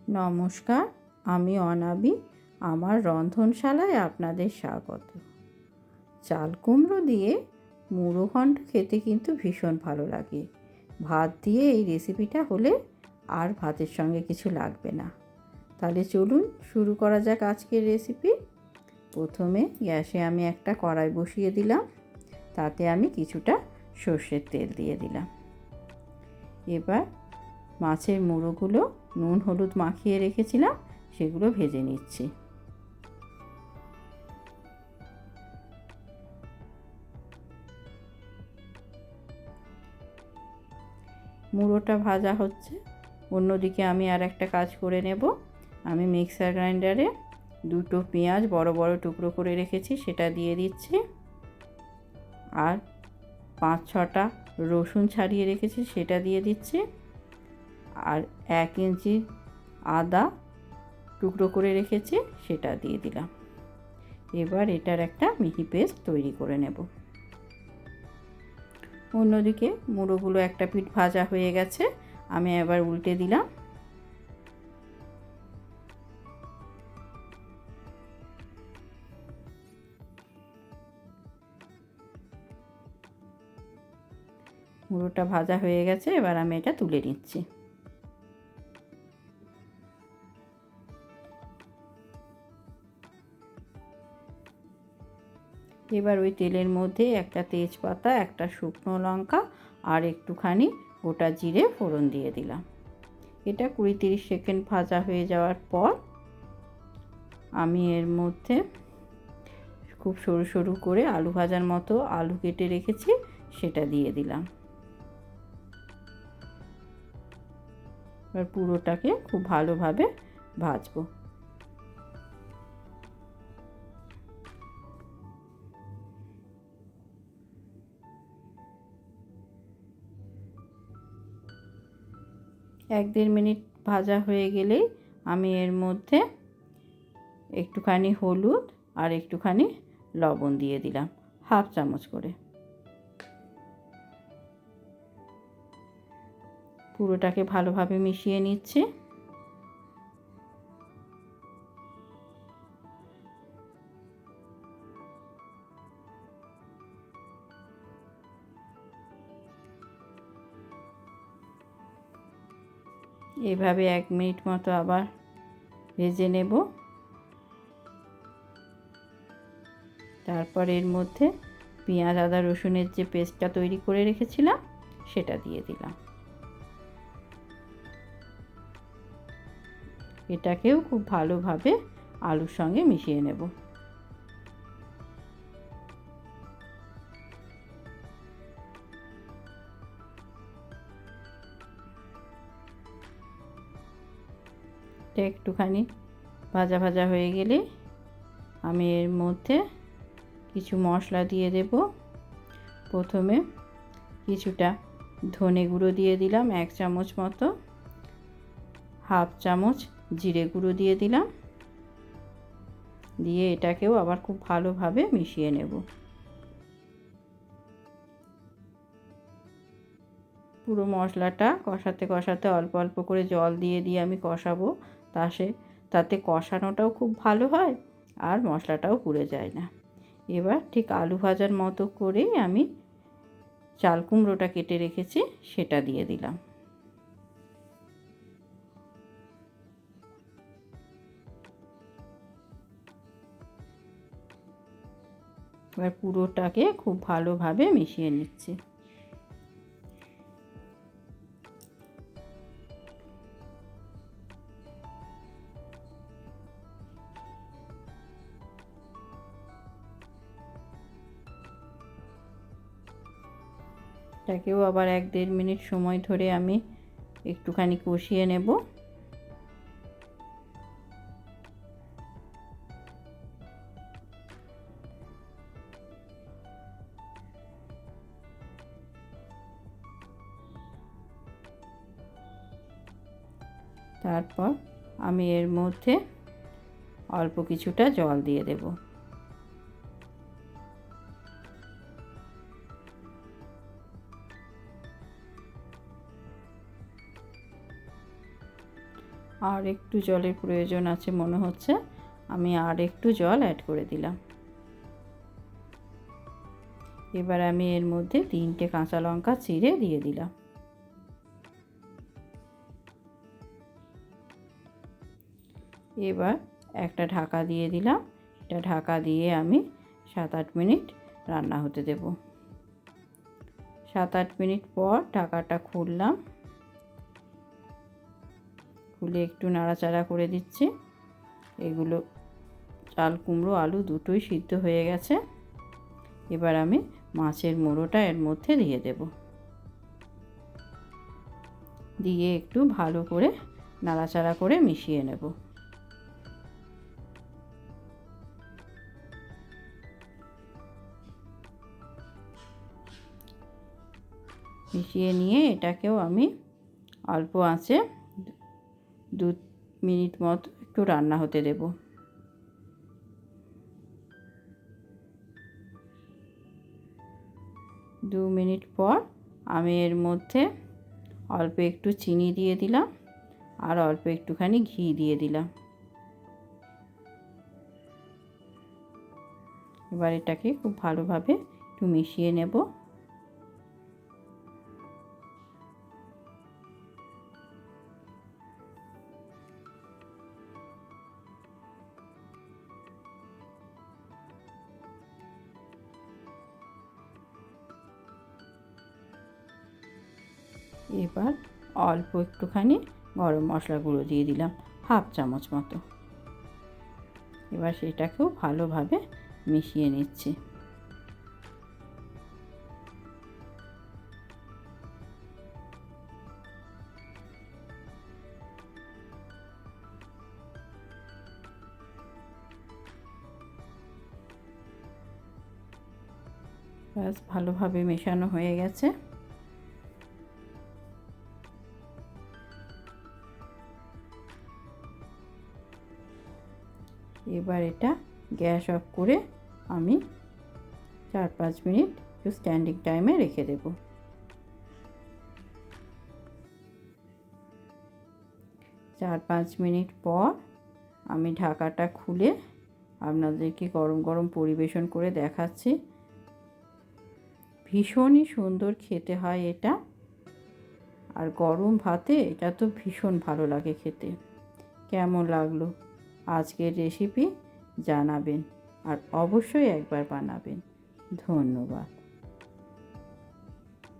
নমস্কার, আমি অনাবি। আমার রন্ধনশালায় আপনাদের স্বাগত। চাল কুমড়ো দিয়ে মুড়ো ঘন্ট খেতে কিন্তু ভীষণ ভালো লাগে। ভাত দিয়ে এই রেসিপিটা হলে আর ভাতের সঙ্গে কিছু লাগবে না। তাহলে চলুন শুরু করা যাক আজকের রেসিপি। প্রথমে গ্যাসে আমি একটা কড়াই বসিয়ে দিলাম, তাতে আমি কিছুটা সর্ষের তেল দিয়ে দিলাম। এবার মাছের মুড়োগুলো নুন হলুদ মাখিয়ে রেখেছিলাম, সেগুলো ভেজে নিচ্ছি। মুড়োটা ভাজা হচ্ছে, অন্যদিকে আমি আর একটা কাজ করে নেব। আমি মিক্সার গ্রাইন্ডারে দুটো পেঁয়াজ বড় বড় টুকরো করে রেখেছি, সেটা দিয়ে দিচ্ছি। আর 5-6টা রসুন ছাড়িয়ে রেখেছি, সেটা দিয়ে দিচ্ছি। আর 1 ইঞ্চি আদা টুকরো করে রেখেছি, সেটা দিয়ে দিলাম। এবার এটার একটা মিহি পেস্ট তৈরি করে নেব। অন্যদিকে মুড়োগুলো একটা পিঠ ভাজা হয়ে গেছে, আমি এবার উল্টে দিলাম। মুড়োটা ভাজা হয়ে গেছে, এবার আমি এটা তুলে নিচ্ছি। এবার ওই তেলের মধ্যে একটা তেজপাতা, একটা শুকনো লঙ্কা আর একটুখানি গোটা জিরে ফোড়ন দিয়ে দিলাম। এটা 20-30 সেকেন্ড ভাজা হয়ে যাওয়ার পর আমি এর মধ্যে খুব সরু সরু করে আলু ভাজার মতো আলু কেটে রেখেছি, সেটা দিয়ে দিলাম। এবার পুরোটাকে খুব ভালোভাবে ভাজবো। এক দেড় মিনিট ভাজা হয়ে গেলেই আমি এর মধ্যে একটুখানি হলুদ আর একটুখানি লবণ দিয়ে দিলাম, 1/2 চামচ করে। পুরোটাকে ভালোভাবে মিশিয়ে নিচ্ছি। এভাবে 1 মিনিট মতো আবার ভেজে নেব। তারপর এর মধ্যে পেঁয়াজ আদা রসুনের যে পেস্টটা তৈরি করে রেখেছিলাম, সেটা দিয়ে দিলাম। এটাকেও খুব ভালোভাবে আলুর সঙ্গে মিশিয়ে নেব। এটা একটুখানি ভাজা ভাজা হয়ে গেলে আমি এর মধ্যে কিছু মশলা দিয়ে দেব। প্রথমে কিছুটা ধনে গুঁড়ো দিয়ে দিলাম 1 চামচ মতো, 1/2 চামচ জিরে গুঁড়ো দিয়ে দিলাম, দিয়ে এটাকেও আবার খুব ভালোভাবে মিশিয়ে নেব। পুরো মশলাটা কষাতে কষাতে অল্প অল্প করে জল দিয়ে দিয়ে আমি কষাবো, তাতে কষানোটাও খুব ভালো হয় আর মশলাটাও পুড়ে যায় না। এবার ঠিক আলু ভাজার মতো করেই আমি চাল কুমড়োটা কেটে রেখেছি, সেটা দিয়ে দিলাম। এবার পুরোটাকে খুব ভালোভাবে মিশিয়ে নিচ্ছি। এটাকেও আবার 1-1.5 মিনিট সময় ধরে আমি একটুখানি কষিয়ে নেব। তারপর আমি এর মধ্যে অল্প কিছুটা জল দিয়ে দেব। আর একটু জলের প্রয়োজন আছে মনে হচ্ছে, আমি আর একটু জল অ্যাড করে দিলাম। এবার আমি এর মধ্যে 3টে কাঁচা লঙ্কা চিড়ে দিয়ে দিলাম। এবার একটা ঢাকা দিয়ে দিলাম। এটা ঢাকা দিয়ে আমি 7-8 মিনিট রান্না হতে দেব। 7-8 মিনিট পর ঢাকাটা খুললাম, খুলে একটু নাড়াচাড়া করে দিচ্ছি। এগুলো চাল কুমড়ো আলু দুটোই সিদ্ধ হয়ে গেছে। এবার আমি মাছের মুড়োটা এর মধ্যে দিয়ে দেব, দিয়ে একটু ভালো করে নাড়াচাড়া করে মিশিয়ে নেব। মিশিয়ে নিয়ে এটাকেও আমি অল্প আঁচে 2 মিনিট মতো একটু রান্না হতে দেব। 2 মিনিট পর আমি এর মধ্যে অল্প একটু চিনি দিয়ে দিলাম আর অল্প একটুখানি ঘি দিয়ে দিলাম। এবার এটাকে খুব ভালোভাবে একটু মিশিয়ে নেব। এবার অল্প একটুখানি গরম মশলা গুঁড়ো দিয়ে দিলাম, 1/2 চামচ মতো। এবার সেটাকেও ভালোভাবে মিশিয়ে নিচ্ছি। ব্যাস ভালোভাবে মেশানো হয়ে গেছে। এবার এটা গ্যাস অফ করে আমি 4-5 মিনিট একটু স্ট্যান্ডিং টাইমে রেখে দেব। 4-5 মিনিট পর আমি ঢাকাটা খুলে আপনাদেরকে গরম গরম পরিবেশন করে দেখাচ্ছি। ভীষণই সুন্দর খেতে হয় এটা, আর গরম ভাতে এটা তো ভীষণ ভালো লাগে খেতে। কেমন লাগলো আজকের রেসিপি জানাবেন, আর অবশ্যই একবার বানাবেন। ধন্যবাদ।